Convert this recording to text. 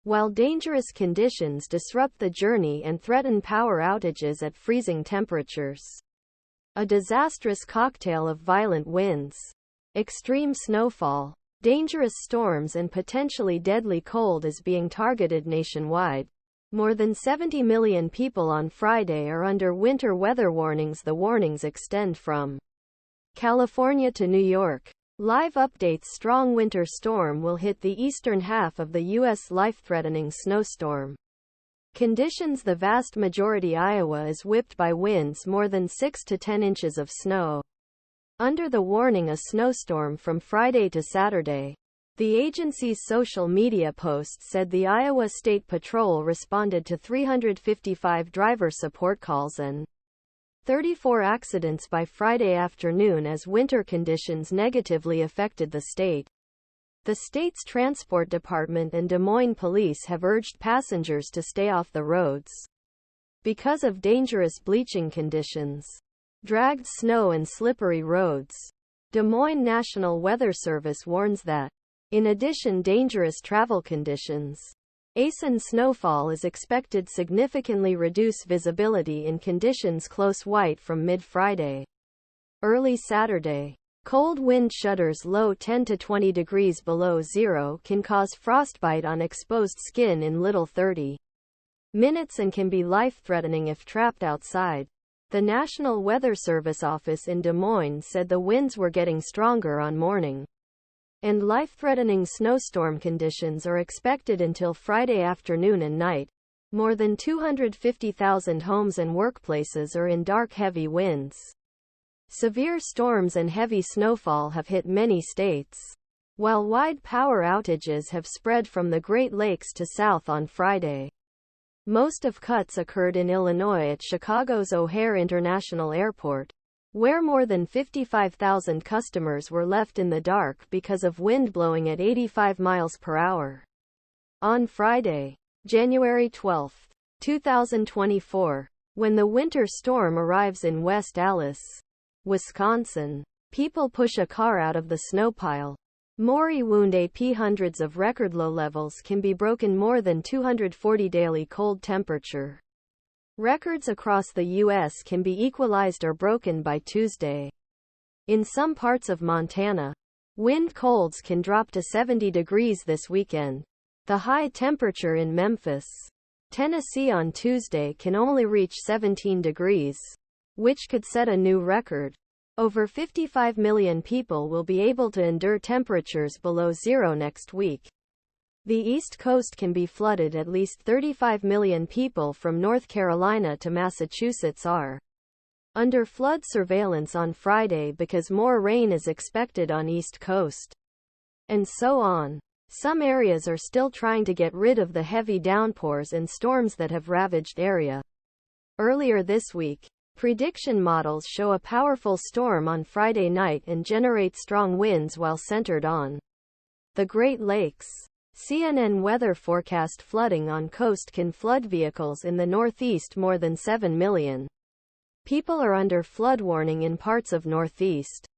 while dangerous conditions disrupt the journey and threaten power outages at freezing temperatures. A disastrous cocktail of violent winds, extreme snowfall, dangerous storms and potentially deadly cold is being targeted nationwide. More than 70 million people on Friday are under winter weather warnings. The warnings extend from California to New York. Live updates: strong winter storm will hit the eastern half of the U.S. Life-threatening snowstorm conditions. The vast majority Iowa is whipped by winds more than 6 to 10 inches of snow. Under the warning a snowstorm from Friday to Saturday. The agency's social media post said the Iowa State Patrol responded to 355 driver support calls and 34 accidents by Friday afternoon as winter conditions negatively affected the state. The state's transport department and Des Moines police have urged passengers to stay off the roads because of dangerous bleaching conditions, dragged snow and slippery roads. Des Moines National Weather Service warns that, in addition, dangerous travel conditions, ice and snowfall is expected significantly reduce visibility in conditions close white from mid-Friday. Early Saturday. Cold wind shudders low 10 to 20 degrees below zero can cause frostbite on exposed skin in little 30 minutes and can be life-threatening if trapped outside. The National Weather Service office in Des Moines said the winds were getting stronger on morning, and life-threatening snowstorm conditions are expected until Friday afternoon and night. More than 250,000 homes and workplaces are in dark heavy winds. Severe storms and heavy snowfall have hit many states, while wide power outages have spread from the Great Lakes to south on Friday. Most of cuts occurred in Illinois at Chicago's O'Hare International Airport, where more than 55,000 customers were left in the dark because of wind blowing at 85 miles per hour. On Friday, January 12, 2024, when the winter storm arrives in West Allis, Wisconsin, people push a car out of the snow pile. Maury wound AP. Hundreds of record low levels can be broken. More than 240 daily cold temperature records across the U.S. can be equalized or broken by Tuesday. In some parts of Montana, wind colds can drop to 70 degrees this weekend. The high temperature in Memphis, Tennessee on Tuesday can only reach 17 degrees, which could set a new record. Over 55 million people will be able to endure temperatures below zero next week. The East Coast can be flooded. At least 35 million people from North Carolina to Massachusetts are under flood surveillance on Friday because more rain is expected on East Coast. And so on. Some areas are still trying to get rid of the heavy downpours and storms that have ravaged area. Earlier this week, prediction models show a powerful storm on Friday night and generate strong winds while centered on the Great Lakes. CNN weather forecast flooding on coast can flood vehicles in the Northeast. More than 7 million people are under flood warning in parts of Northeast